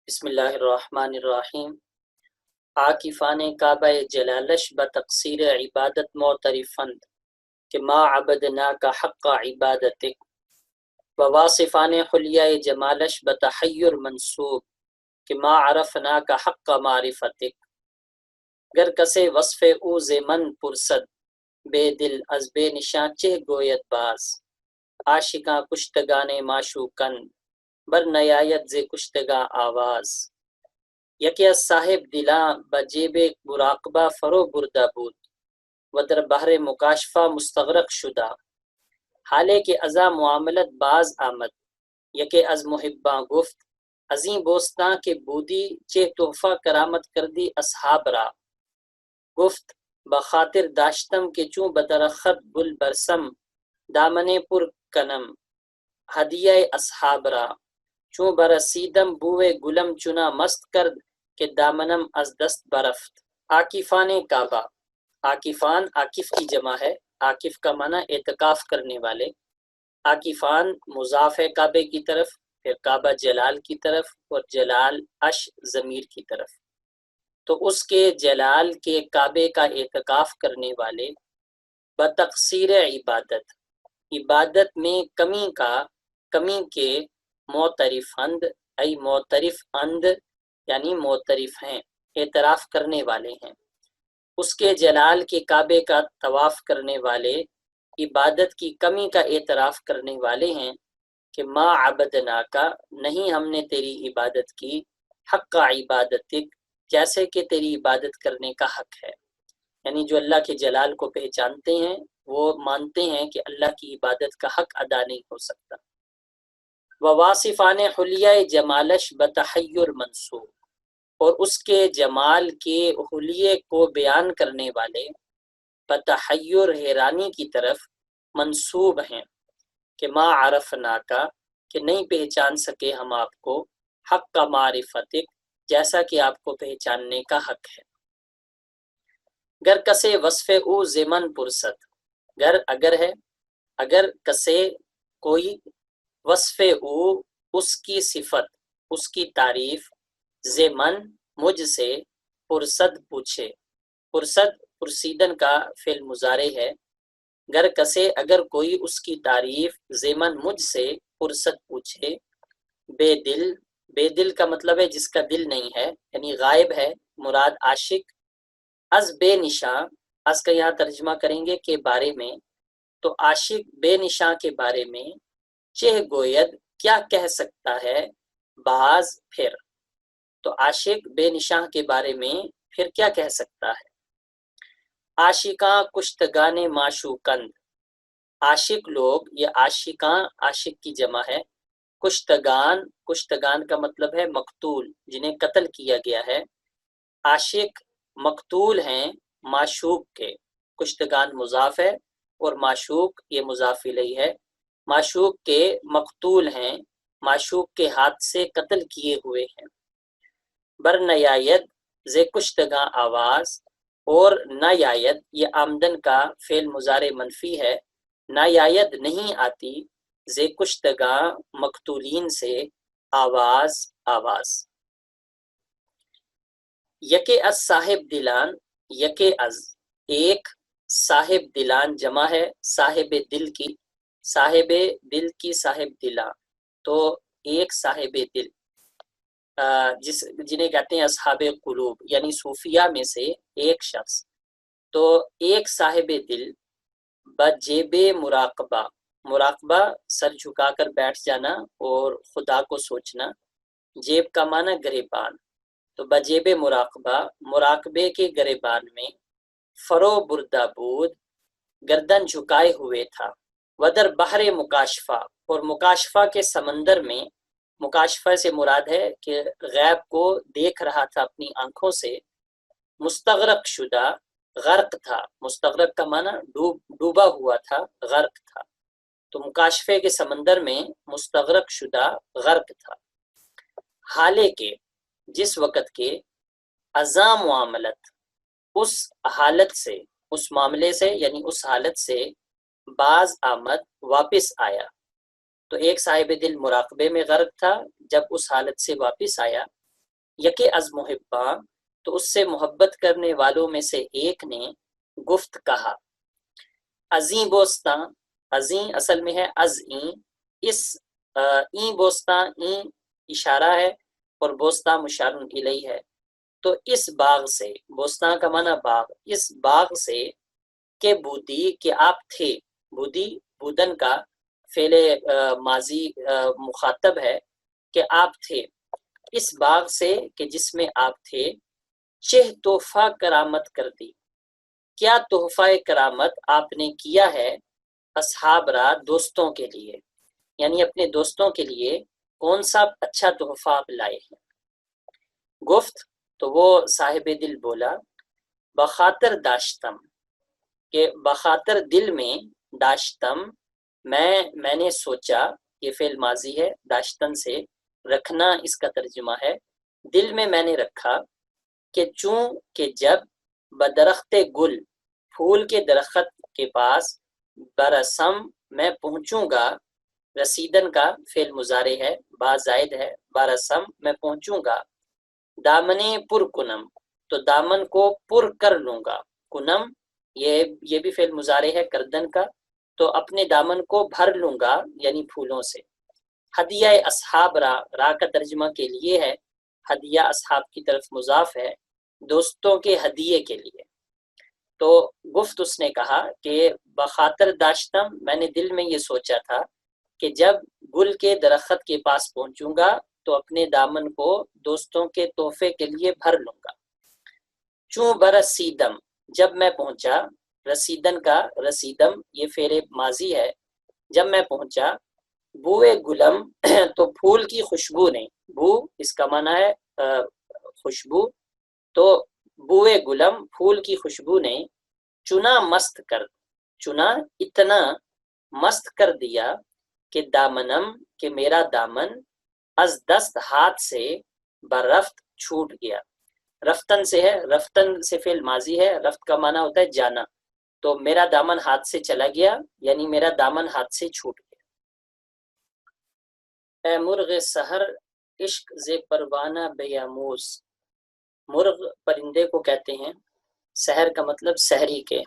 بسم اللہ الرحمن الرحیم۔ عاکفان کعبہ جلالش بتقصیر عبادت معترفند کہ ما عبدنا کا حق عبادتک، وواصفان حلیہ جمالش بتحیر منصوب کہ ما عرفنا کا حق معرفتک، گر کسے وصف او زمن پرسد بے دل از بے نشاں چہ گویت باز، عاشقاں کشتگان معشوقن بر نیایت ز کشتگاں آواز، یکی از صاحب دلاں بجیب مراقبہ فرو بردہ بود و در بحر مکاشفہ مستغرق شدہ، حالے کہ ازا معاملت باز آمد یکی از محباں گفت، ازیں بوستاں کے بودی چہ تحفہ کرامت کردی اصحاب را، گفت بخاطر داشتم کہ چوں بدرخت گل برسم دامن پر کنم ہدیہ اصحاب را، چوں برسیدم بوئے گلم چنا مست کرد کہ دامنم از دست برفت۔ عاکفان کعبہ، عاکفان عاکف کی جمع ہے۔ عاکف کا معنی اعتکاف کرنے والے۔ عاکفان مضاف ہے کعبے کی طرف، پھر کعبہ جلال کی طرف اور جلال اش ضمیر کی طرف، تو اس کے جلال کے کعبے کا اعتکاف کرنے والے بتقصیر عبادت، عبادت میں کمی کے معترف اند ای معترف اند یعنی معترف ہیں، اعتراف کرنے والے ہیں، اس کے جلال کے کعبے کا طواف کرنے والے عبادت کی کمی کا اعتراف کرنے والے ہیں کہ ما عبدنا کا نہیں ہم نے تیری عبادت کی، حق عبادتک جیسے کہ تیری عبادت کرنے کا حق ہے، یعنی جو اللہ کے جلال کو پہچانتے ہیں وہ مانتے ہیں کہ اللہ کی عبادت کا حق ادا نہیں ہو سکتا۔ وواصفان حلیہ جمالش بتحیر منصوب، اور اس کے جمال کے حلیے کو بیان کرنے والے بتحیر حیرانی کی طرف منصوب ہیں کہ ما عرفنا کا کہ نہیں پہچان سکے ہم آپ کو، حق کا معرفتک جیسا کہ آپ کو پہچاننے کا حق ہے۔ گر کسے وصف او زمن پرست، گر اگر ہے، اگر کسے کوئی وصف او اس کی صفت، اس کی تعریف، زمن مجھ سے، پرسد پوچھے، پرسد پرسیدن کا فعل مضارع ہے، گر کسے اگر کوئی اس کی تعریف زمن مجھ سے پرسد پوچھے، بے دل کا مطلب ہے جس کا دل نہیں ہے، یعنی غائب ہے، مراد عاشق، از بے نشاں، از کا یہاں ترجمہ کریں گے کے بارے میں، تو عاشق بے نشاں کے بارے میں، چہ گوید کیا کہہ سکتا ہے، بعض پھر، تو عاشق بے نشاں کے بارے میں پھر کیا کہہ سکتا ہے۔ عاشقاں کشتگان معشوقند، عاشق لوگ، یہ عاشقاں عاشق کی جمع ہے، کشتگان کا مطلب ہے مقتول، جنہیں قتل کیا گیا ہے، عاشق مقتول ہیں معشوق کے، کشتگان مضاف ہے اور معشوق یہ مضاف الیہ ہے، معشوق کے مقتول ہیں، معشوق کے ہاتھ سے قتل کیے ہوئے ہیں۔ بر نیاید ز کشتگاں آواز، اور نیاید یہ آمدن کا فعل مضارع منفی ہے، نیاید نہیں آتی، ز کشتگاں مقتولین سے، آواز۔ یکے از صاحب دلان، یکے از ایک، صاحب دلان جمع ہے صاحب دل کی، صاحب دل کی صاحب دلاں، تو ایک صاحب دل، جنہیں کہتے ہیں اصحاب قلوب، یعنی صوفیہ میں سے ایک شخص، تو ایک صاحب دل بجیب مراقبہ، مراقبہ سر جھکا کر بیٹھ جانا اور خدا کو سوچنا، جیب کا معنی گریبان، تو بجیب مراقبہ، مراقبے کے گریبان میں، فرو بردہ بود، گردن جھکائے ہوئے تھا، ودر بحر مکاشفہ، اور مکاشفہ کے سمندر میں، مکاشفہ سے مراد ہے کہ غیب کو دیکھ رہا تھا اپنی آنکھوں سے، مستغرق شدہ، غرق تھا، مستغرق کا معنی ڈوبا ہوا تھا، غرق تھا، تو مکاشفے کے سمندر میں مستغرق شدہ غرق تھا، حالے کے جس وقت کے، ازاں معاملت اس حالت سے، اس معاملے سے یعنی اس حالت سے، باز آمد واپس آیا، تو ایک صاحب دل مراقبے میں غرق تھا، جب اس حالت سے واپس آیا، یکے از محباں، تو اس سے محبت کرنے والوں میں سے ایک نے گفت کہا، ازیں بوستاں، ازیں اصل میں ہے از این، اس این بوستاں، این اشارہ ہے اور بوستاں مشار الیہ ہے، تو اس باغ سے، بوستاں کا معنی باغ، اس باغ سے کہ بودی، کہ آپ تھے، بودی بودن کا فعل ماضی مخاطب ہے کہ آپ تھے، اس باغ سے کہ جس میں آپ تھے، چہ تحفہ کرامت کر دی، کیا تحفہ کرامت آپ نے کیا ہے، اصحاب را، دوستوں کے لیے، یعنی اپنے دوستوں کے لیے کون سا اچھا تحفہ آپ لائے ہیں۔ گفت، تو وہ صاحب دل بولا، بخاطر داشتم، کہ بخاطر دل میں، داشتم میں نے سوچا، یہ فعل ماضی ہے، داشتن سے رکھنا اس کا ترجمہ ہے، دل میں نے رکھا، کہ چوں کہ جب بدرخت گل، پھول کے درخت کے پاس، برسم میں پہنچوں گا، رسیدن کا فعل مضارع ہے، با زائد ہے، برسم میں پہنچوں گا، دامن پر کنم، تو دامن کو پر کر لوں گا، کنم یہ بھی فعل مضارع ہے کردن کا، تو اپنے دامن کو بھر لوں گا یعنی پھولوں سے۔ ہدیہ اصحاب را، را کا ترجمہ کے لیے ہے، ہدیہ اصحاب کی طرف مضاف ہے، دوستوں کے ہدیے کے لیے۔ تو گفت اس نے کہا کہ بخاطر داشتم، میں نے دل میں یہ سوچا تھا کہ جب گل کے درخت کے پاس پہنچوں گا تو اپنے دامن کو دوستوں کے تحفے کے لیے بھر لوں گا۔ چوں برسیدم، جب میں پہنچا، رسیدن کا رسیدم یہ فعل ماضی ہے، جب میں پہنچا، بوئے گلم، تو پھول کی خوشبو نے، بو اس کا معنی ہے خوشبو، تو بوئے گلم پھول کی خوشبو نے، چنا مست کر، چنا اتنا مست کر دیا، کہ دامنم، کہ میرا دامن، از دست ہاتھ سے، برفت چھوٹ گیا، رفتن سے ہے، رفتن سے فعل ماضی ہے، رفت کا معنی ہوتا ہے جانا، تو میرا دامن ہاتھ سے چلا گیا یعنی میرا دامن ہاتھ سے چھوٹ گیا۔ اے مرغ سحر عشق ز پروانہ بیاموز، مرغ پرندے کو کہتے ہیں، سحر کا مطلب سحری کے،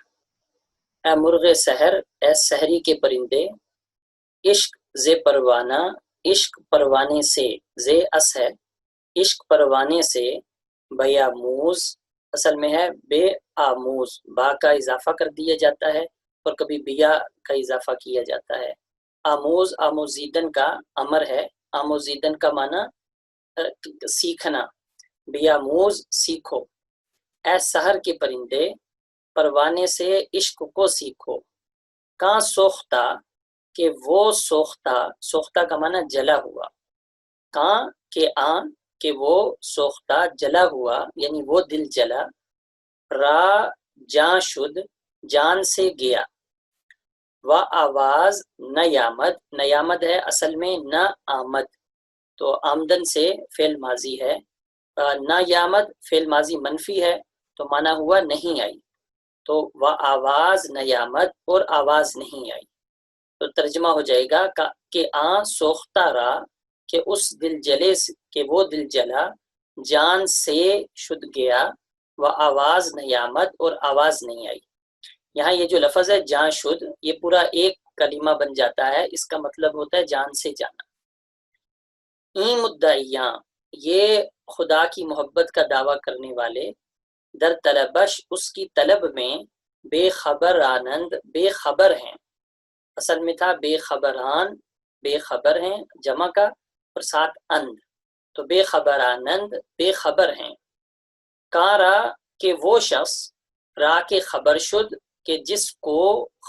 اے مرغ سحر، اے سحری کے پرندے، عشق ز پروانہ، عشق پروانے سے، ز اس ہے، عشق پروانے سے، بیاموز اصل میں ہے بے آموز، با کا اضافہ کر دیا جاتا ہے اور کبھی بیا کا اضافہ کیا جاتا ہے۔ آموز، آموزیدن کا امر ہے، آموزیدن کا معنی سیکھنا، بیاموز سیکھو، اے سحر کے پرندے، پروانے سے عشق کو سیکھو، کہاں سوختہ، کہ وہ سوختہ، سوختہ کا معنی جلا ہوا، کہاں کہ کہ وہ سوختہ جلا ہوا یعنی وہ دل جلا، را جاں شد، جان سے گیا، و آواز نیامد، نیامد ہے اصل میں نہ آمد، تو آمدن سے فعل ماضی ہے، نہ یامد فعل ماضی منفی ہے تو معنی ہوا نہیں آئی، تو و آواز نیامد، اور آواز نہیں آئی، تو ترجمہ ہو جائے گا کہ سوختہ را، کہ اس دل جلے کہ وہ دل جلا، جان سے شد گیا، و آواز نیامد، اور آواز نہیں آئی۔ یہاں یہ جو لفظ ہے جان شد، یہ پورا ایک کلمہ بن جاتا ہے، اس کا مطلب ہوتا ہے جان سے جانا۔ این مدعیاں، یہ خدا کی محبت کا دعویٰ کرنے والے، در طلبش اس کی طلب میں، بے خبر آنند، بے خبر ہیں، اصل میں تھا بے خبران، بے خبر ہیں جمع کا، اور ساتھ اند، تو بے خبر آنند، بے خبر ہیں، کارا، کہ وہ شخص، را کے خبر شد، کہ جس کو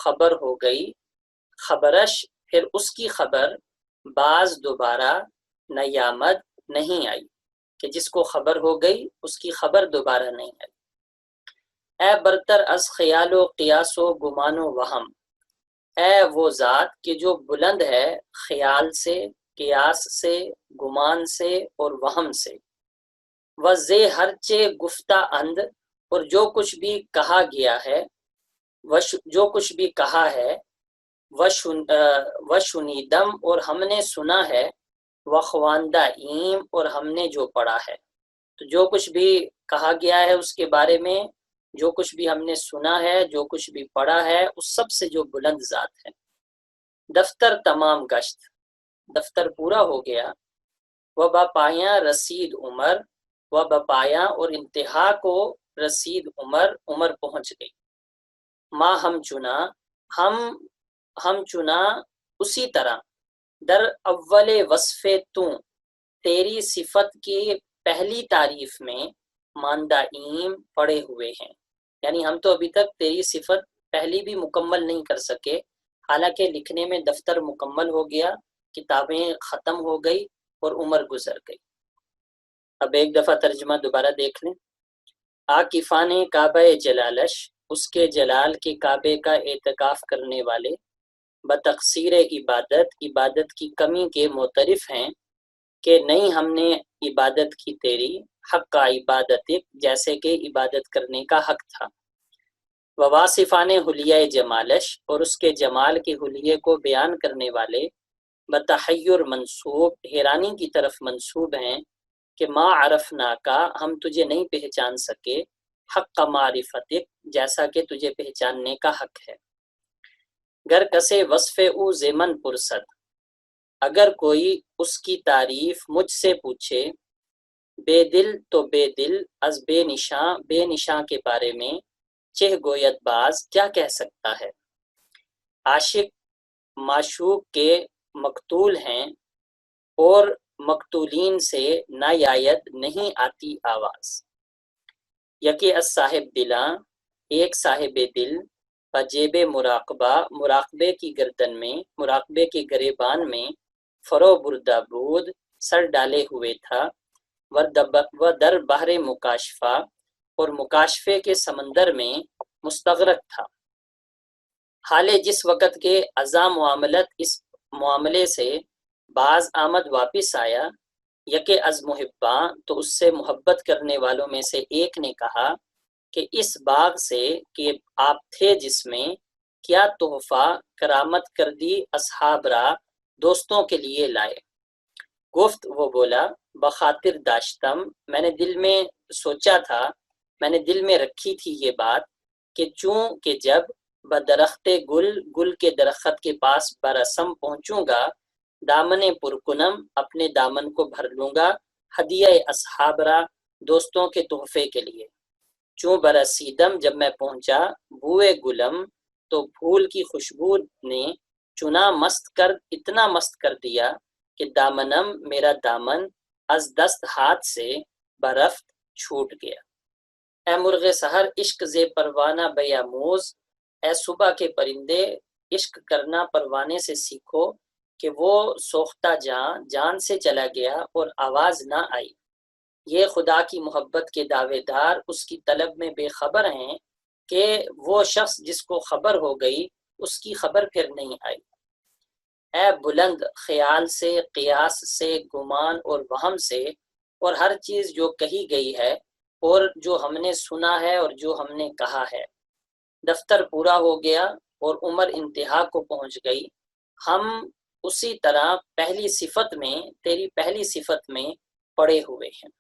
خبر ہو گئی، خبرش پھر اس کی خبر، بعض دوبارہ، نیامد نہیں آئی، کہ جس کو خبر ہو گئی اس کی خبر دوبارہ نہیں آئی۔ اے برتر از خیال و قیاس و گمان و وہم، اے وہ ذات کہ جو بلند ہے خیال سے، قیاس سے، گمان سے اور وہم سے، وزے ہر چے گفتہ اند، اور جو کچھ بھی کہا گیا ہے، جو کچھ بھی کہا ہے، وشنیدم، اور ہم نے سنا ہے، وخواندہ ایم، اور ہم نے جو پڑھا ہے، تو جو کچھ بھی کہا گیا ہے اس کے بارے میں، جو کچھ بھی ہم نے سنا ہے، جو کچھ بھی پڑھا ہے، اس سب سے جو بلند ذات ہے۔ دفتر تمام گشت، دفتر پورا ہو گیا، وہ بپایاں رسید عمر، وہ بپایاں اور انتہا کو رسید عمر، عمر پہنچ گئی۔ ماں ہم چنا، ہم چنا اسی طرح، در اول وصف تو، تیری صفت کی پہلی تعریف میں، ماندائیم پڑے ہوئے ہیں، یعنی ہم تو ابھی تک تیری صفت پہلی بھی مکمل نہیں کر سکے، حالانکہ لکھنے میں دفتر مکمل ہو گیا، کتابیں ختم ہو گئی اور عمر گزر گئی۔ اب ایک دفعہ ترجمہ دوبارہ دیکھ لیں۔ عاکفان کعبہ جلالش، اس کے جلال کے کعبے کا اعتکاف کرنے والے، بتقصیر عبادت، عبادت کی کمی کے معترف ہیں کہ نہیں ہم نے عبادت کی تیری، حق کا عبادت، جیسے کہ عبادت کرنے کا حق تھا۔ وواصفان حلیہ جمالش، اور اس کے جمال کے حلیے کو بیان کرنے والے، بتحیر منصوب، حیرانی کی طرف منصوب ہیں کہ ما عرفنا کا، ہم تجھے نہیں پہچان سکے، حق معرفتک، جیسا کہ تجھے پہچاننے کا حق ہے۔ گر کسے وصف او زمن پرسد، اگر کوئی اس کی تعریف مجھ سے پوچھے، بے دل تو بے دل، از بے نشاں، بے نشاں کے بارے میں، چہ گویت باز، کیا کہہ سکتا ہے۔ عاشق معشوق کے مقتول ہیں، اور مقتولین سے نایت نہیں آتی آواز۔ یکی از صاحب دلاں، ایک صاحب دل، بجیب مراقبہ، مراقبے کی گردن میں، مراقبے کے گریبان میں، فرو بردہ بود، سر ڈالے ہوئے تھا، و در بحر مکاشفہ، اور مکاشفے کے سمندر میں مستغرق تھا۔ حالے جس وقت کے ازاں معاملت، اس معاملے سے باز آمد، واپس آیا، یکے از محباں، تو اس سے محبت کرنے والوں میں سے ایک نے کہا کہ اس باغ سے کہ آپ تھے جس میں، کیا تحفہ کرامت کر دی اصحاب را، دوستوں کے لیے لائے۔ گفت، وہ بولا، بخاطر داشتم، میں نے دل میں سوچا تھا، میں نے دل میں رکھی تھی یہ بات، کہ چوں کہ جب بدرخت گل، گل کے درخت کے پاس برسم پہنچوں گا، دامن پرکنم، اپنے دامن کو بھر لوں گا، ہدیہ اصحاب را، دوستوں کے تحفے کے لیے۔ چوں برسیدم، جب میں پہنچا، بوئے گلم، تو پھول کی خوشبو نے، چنا مست کر، اتنا مست کر دیا کہ دامنم، میرا دامن، از دست، ہاتھ سے، برفت، چھوٹ گیا۔ اے مرغ سحر، عشق زے پروانہ بیاموز، اے صبح کے پرندے، عشق کرنا پروانے سے سیکھو کہ وہ سوختہ جان سے چلا گیا اور آواز نہ آئی۔ یہ خدا کی محبت کے دعوے دار اس کی طلب میں بے خبر ہیں کہ وہ شخص جس کو خبر ہو گئی، اس کی خبر پھر نہیں آئی۔ اے بلند خیال سے، قیاس سے، گمان اور وہم سے، اور ہر چیز جو کہی گئی ہے اور جو ہم نے سنا ہے اور جو ہم نے کہا ہے۔ دفتر پورا ہو گیا اور عمر انتہا کو پہنچ گئی، ہم اسی طرح پہلی صفت میں، تیری پہلی صفت میں پڑے ہوئے ہیں۔